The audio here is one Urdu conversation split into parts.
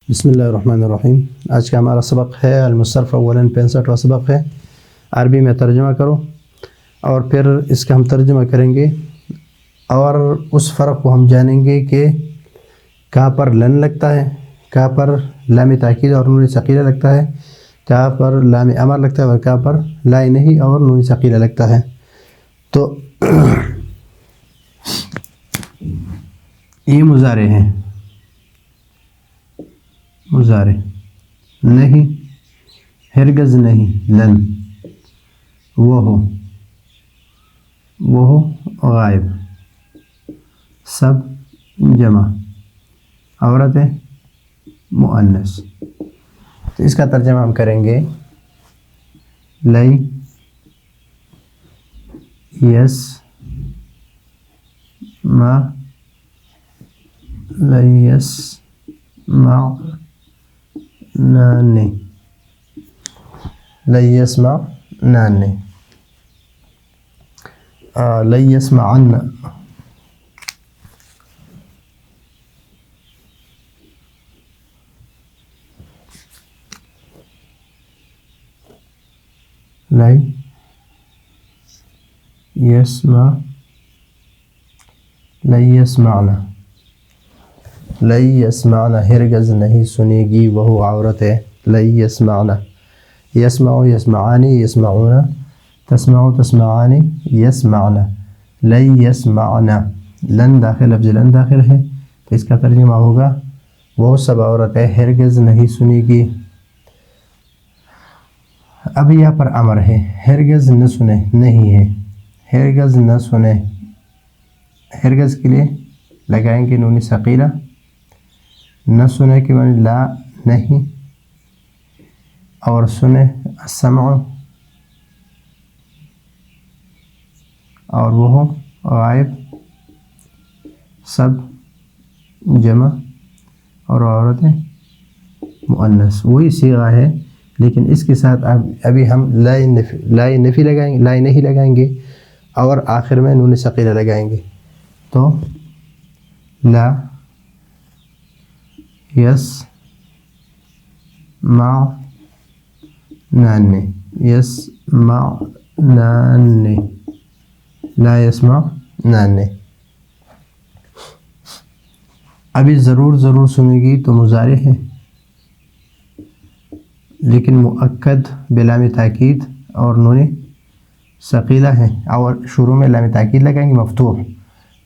بسم اللہ الرحمن الرحیم۔ آج کا ہمارا سبق ہے المصرف اولاً 65واں سبق ہے۔ عربی میں ترجمہ کرو اور پھر اس کا ہم ترجمہ کریں گے اور اس فرق کو ہم جانیں گے کہ کہاں پر لن لگتا ہے، کہاں پر لام تاکید اور نون ثقیلہ لگتا ہے، کہاں پر لام امر لگتا ہے اور کہاں پر لا نہیں اور نون ثقیلہ لگتا ہے۔ تو یہ مضارع ہیں، مضارع نہیں، ہرگز نہیں، لن، وہ غائب، سب جمع، عورتیں مؤنث۔ تو اس کا ترجمہ ہم کریں گے لئی یس ما لیس مع نانی، لن يسمع نانی، لن يسمعن، لن يسمع، لن يسمعنا، لن يسمعنا، ہرگز نہیں سنے گی وہ عورتیں، لن يسمعنا، يسمع يسمعانی، يسمعون، تسمع تسمعانی، يسمعنا، لن يسمعنا، لن داخل، لفظ لن داخل ہے تو اس کا ترجمہ ہوگا وہ سب عورتیں ہرگز نہیں سنے گی۔ اب یہاں پر امر ہے، ہرگز نہ سنے نہیں ہے، ہرگز نہ سنے، ہرگز کے لیے لگائیں گے نون ثقیلہ، نہ سنے کے معنی لا نہیں، اور سنے السمع، اور وہ غائب، سب جمع، اور عورتیں مؤنث۔ وہی صیغہ ہے لیکن اس کے ساتھ ابھی ہم لا نفی لگائیں گے، لا نہیں لگائیں گے اور آخر میں نون ثقیلہ لگائیں گے۔ تو لا یس مع نانی، یس مع نانی، لا یسمع نانی۔ ابھی ضرور سنے گی تو مضارع ہے لیکن مؤکد بلام تاکید اور نون ثقیلہ ہے، اور شروع میں لام تاکید لگائیں گے مفتوح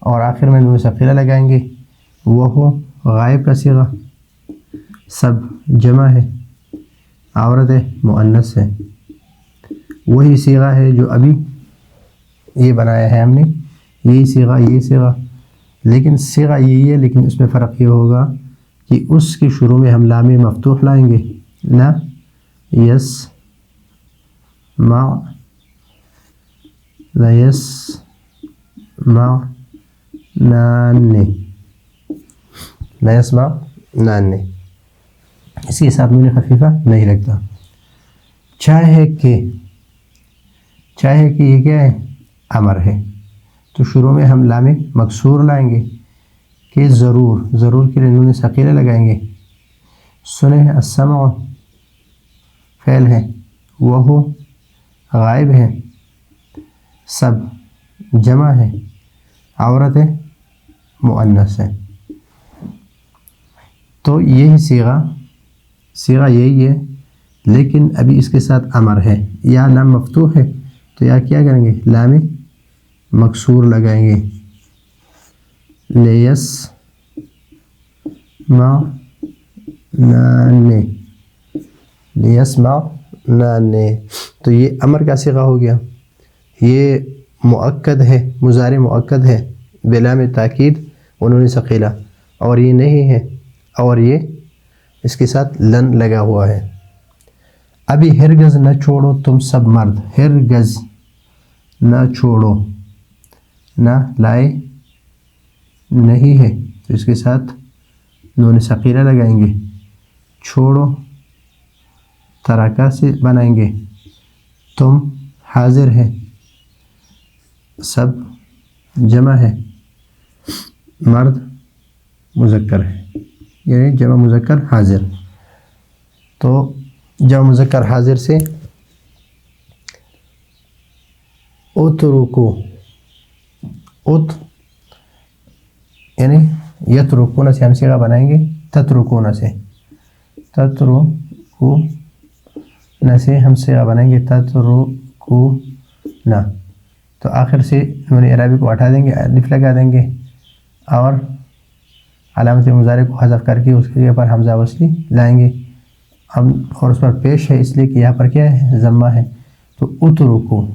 اور آخر میں نون ثقیلہ لگائیں گے۔ وہ غائب کا صیغہ، سب جمع ہے، عورتیں مؤنث ہے۔ وہی صیغہ ہے جو ابھی یہ بنایا ہے ہم نے، یہی صیغہ، لیکن صیغہ یہی ہے لیکن اس میں فرق یہ ہوگا کہ اس کے شروع میں ہم لام مفتوح لائیں گے، لا یس مع، لا یس مع نانی، لا یسمع نانی، اس کے ساتھ نون خفیفہ نہیں لگتا۔ چاہے کہ یہ کیا ہے، امر ہے، تو شروع میں ہم لام مکسور لائیں گے کہ ضرور کے لیے نون ثقیلہ لگائیں گے۔ سنے السمع فعل ہے، وہ غائب ہے، سب جمع ہے، عورتیں مؤنث ہے۔ تو یہی صیغہ یہی ہے لیکن ابھی اس کے ساتھ امر ہے، یا لام مفتوح ہے تو یا کیا کریں گے، لام مکسور لگائیں گے، لیس مع نانی، لیس مع نانی۔ تو یہ امر کا صیغہ ہو گیا، یہ مؤکد ہے، مضارع مؤکد ہے بلام تاکید و نون ثقیلہ، اور یہ نہیں ہے، اور یہ اس کے ساتھ لن لگا ہوا ہے۔ ابھی ہرگز نہ چھوڑو تم سب مرد، ہرگز نہ چھوڑو، نہ لائے نہیں ہے تو اس کے ساتھ نون ثقیلہ لگائیں گے، چھوڑو ترکہ سے بنائیں گے، تم حاضر ہے، سب جمع ہے، مرد مذکر ہے۔ یعنی جمع مذکر حاضر. تو جمع مذکر حاضر سے اترکو ات یعنی یترکون سے ہم صیغہ بنائیں گے تترکون سے. تترکون سے ہم صیغہ بنائیں گے تترکون. تو آخر سے نون اعرابی کو ہٹا دیں گے, الف لگا دیں گے اور علامت مضارع کو حذف کر کے اس کے جگہ پر حمزہ وصلی لائیں گے. اور اس پر پیش ہے اس لیے کہ یہاں پر کیا ہے ضمہ ہے. تو اترکو,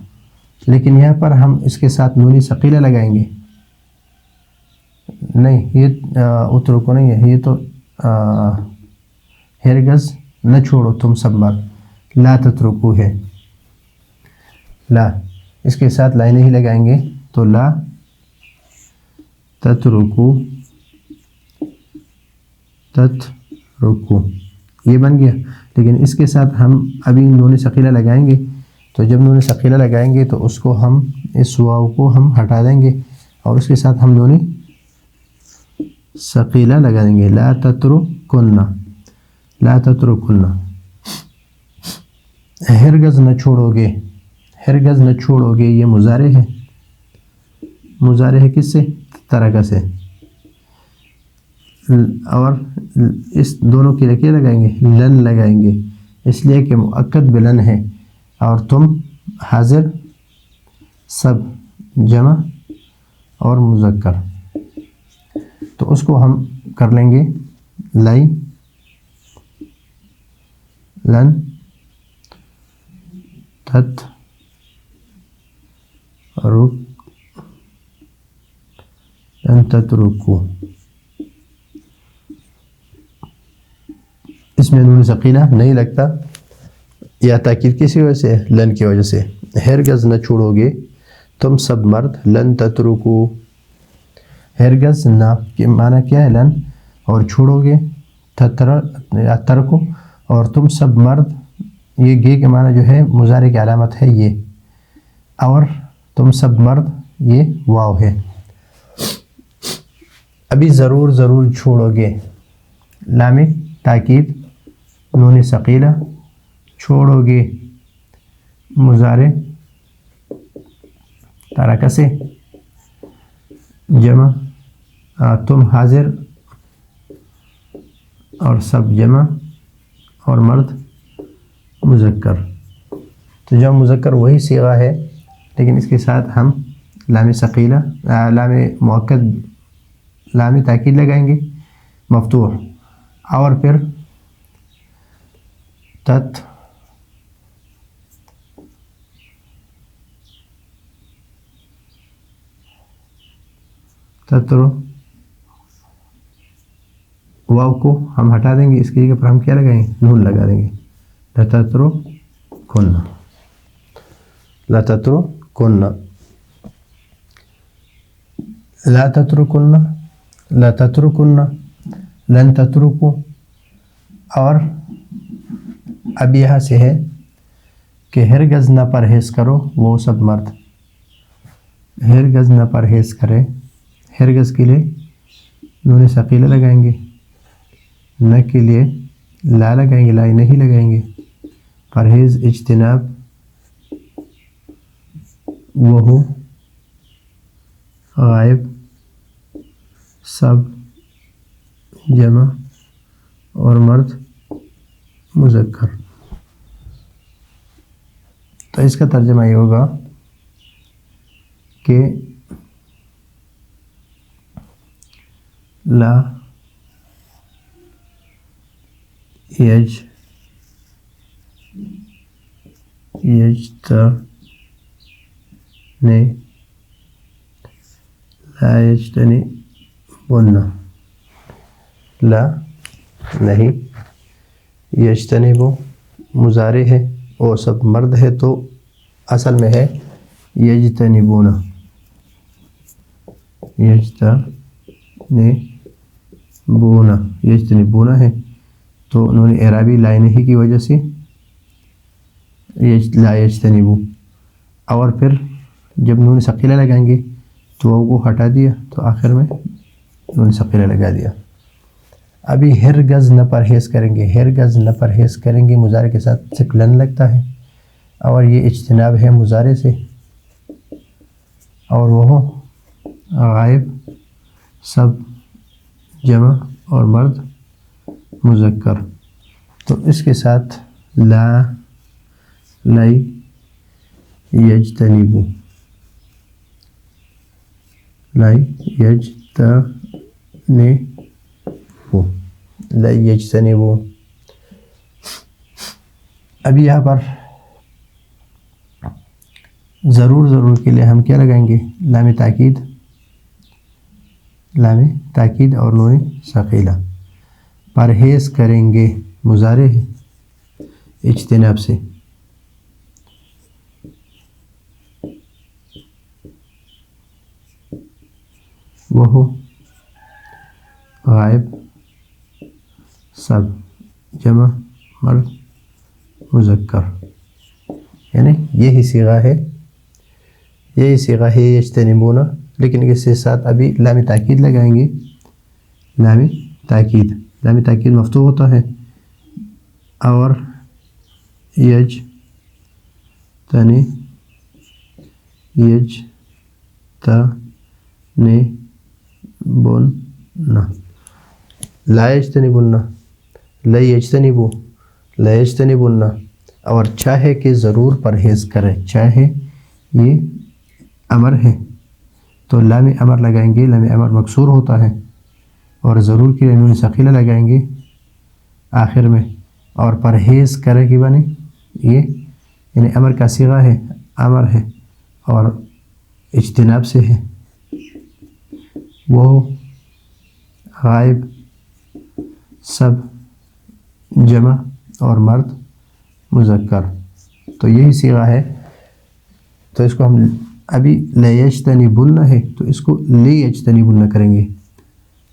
لیکن یہاں پر ہم اس کے ساتھ نون ثقیلہ لگائیں گے. نہیں, یہ اترکو نہیں ہے, یہ تو ہرگز نہ چھوڑو تم سب مرد. لا تترکو ہے, لا اس کے ساتھ لائنیں ہی لگائیں گے. تو لا تترکو یہ بن گیا. لیکن اس کے ساتھ ہم ابھی نون ثقیلہ لگائیں گے. تو جب نون ثقیلہ لگائیں گے تو اس کو ہم اس واو کو ہم ہٹا دیں گے اور اس کے ساتھ ہم نون ثقیلہ لگا دیں گے. لا تترکن, لا تترکن, ہرگز نہ چھوڑو گے. ہرگز نہ چھوڑو گے یہ مضارع ہے. مضارع ہے کس سے؟ ترک سے. اور اس دونوں کے لیے کیا لگائیں گے؟ لن لگائیں گے, اس لیے کہ مؤکد بلن ہے اور تم حاضر سب جمع اور مذکر. تو اس کو ہم کر لیں گے لائی لن تت رک لن تترکو. اس میں نون ثقیلہ نہیں لگتا. یا تاکید کسی وجہ سے؟ لن کی وجہ سے. ہرگز نہ چھوڑو گے تم سب مرد لن تترکو. ہرگز نہ کے معنی کیا ہے؟ لن, اور چھوڑو گے ترکو, اور تم سب مرد یہ گے کے معنی جو ہے مضارع کی علامت ہے یہ, اور تم سب مرد یہ واو ہے. ابھی ضرور ضرور چھوڑو گے, لام تاکید نون ثقیلہ, چھوڑو گے مضارع ترک سے جمع, تم حاضر اور سب جمع اور مرد مذکر. تو جمع مذکر وہی صیغہ ہے لیکن اس کے ساتھ ہم لام ثقیلہ لام مؤکد لام تاکید لگائیں گے مفتوح, اور پھر تترو واو کو ہم ہٹا دیں گے, اس کی جگہ پر ہم کیا لگائیں گے؟ نون لگا دیں گے. لا تترکن, لا تترکن, لا تترکن, لا تترکن, لن تترکو. اور اب یہاں سے ہے کہ ہرگز نہ پرہیز کرو وہ سب مرد. ہرگز نہ پرہیز کرے, ہرگز کے لیے نون ثقیلہ لگائیں گے, نہ کے لیے لا لگائیں گے, لا نہیں لگائیں گے. پرہیز اجتناب وہ غائب سب جمع اور مرد مذکر. تو اس کا ترجمہ یہ ہوگا کہ لا یجتنبون, لا نہیں, یجتنبو مضارع ہے وہ سب مرد ہے تو اصل میں ہے یجتنبون, یجتنبون ہے. تو انہوں نے اعرابی لائن ہی کی وجہ سے لا یجتنبو, اور پھر جب نون ثقیلہ لگائیں گے تو وہ کو ہٹا دیا تو آخر میں نون ثقیلہ لگا دیا. ابھی ہرگز نہ پرہیز کریں گے، ہرگز نہ پرہیز کریں گے مضارع کے ساتھ صرف لن لگتا ہے، اور یہ اجتناب ہے مضارع سے، اور وہ غائب سب جمع اور مرد مذکر، تو اس کے ساتھ لا لی یجتنبو، لی یجتنبو، لی یجتنبو۔ ابھی یہاں پر ضرور کے لیے ہم کیا لگائیں گے؟ لام تاکید، لام تاکید اور نون ثقیلہ۔ پرہیز کریں گے مضارع ہے اجتناب سے، وہ غائب سب جمع مرد مذکر، یعنی یہی صیغہ ہے یجتنبون، لیکن اس کے ساتھ ابھی لام تاکید لگائیں گے، لام تاکید مفتوح ہوتا ہے، اور یجتنبون، لا یجتنبون، لا یجتنبو، لا یجتنبون، اور چاہے کہ ضرور پرہیز کرے، چاہے یہ امر ہے تو لام امر لگائیں گے، لام امر مکسور ہوتا ہے، اور ضرور کے لیے نون ثقیلہ لگائیں گے آخر میں، اور پرہیز کرے کی بنے یہ یعنی امر کا صیغہ ہے، امر ہے اور اجتناب سے ہے، وہ غائب سب جمع اور مرد مذکر، تو یہی صیغہ ہے، تو اس کو ہم ابھی لیجتنبن ہے تو اس کو لیجتنبن کریں گے،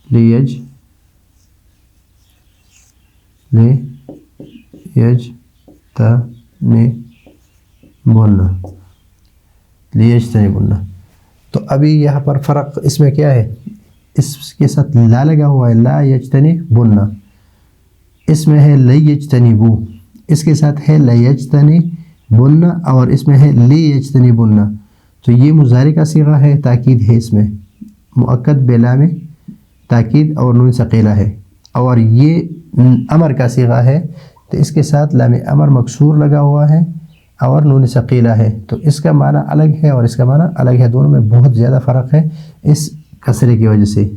لیجتنبن۔ تو ابھی یہاں پر فرق اس میں کیا ہے؟ اس کے ساتھ لا لگا ہوا ہے، لا یجتنبن، اس میں ہے لی یجتنبو، اس کے ساتھ ہے لی یجتنبن، اور اس میں ہے لی یجتنبن، تو یہ مضارع کا صیغہ ہے، تاکید ہے، اس میں مؤکد بلام تاکید اور نون ثقیلہ ہے، اور یہ امر کا صیغہ ہے، تو اس کے ساتھ لام امر مکسور لگا ہوا ہے اور نون ثقیلہ ہے، تو اس کا معنی الگ ہے اور اس کا معنی الگ ہے، دونوں میں بہت زیادہ فرق ہے اس کسرے کی وجہ سے۔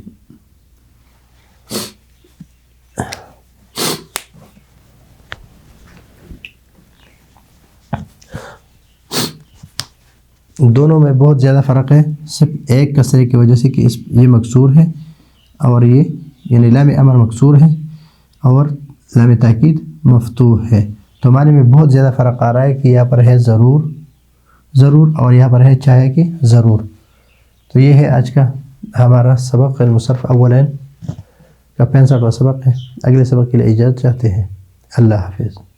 دونوں میں بہت زیادہ فرق ہے، صرف ایک کسرے کی وجہ سے کہ یہ مکسور ہے اور یہ یعنی لام امر مکسور ہے اور لام تاکید مفتوح ہے، تو معنی میں بہت زیادہ فرق آ رہا ہے کہ یہاں پر ہے ضرور اور یہاں پر ہے چاہے کہ ضرور۔ تو یہ ہے آج کا ہمارا سبق المصرف اولین کا 65واں سبق ہے۔ اگلے سبق کے لیے اجازت چاہتے ہیں، اللہ حافظ۔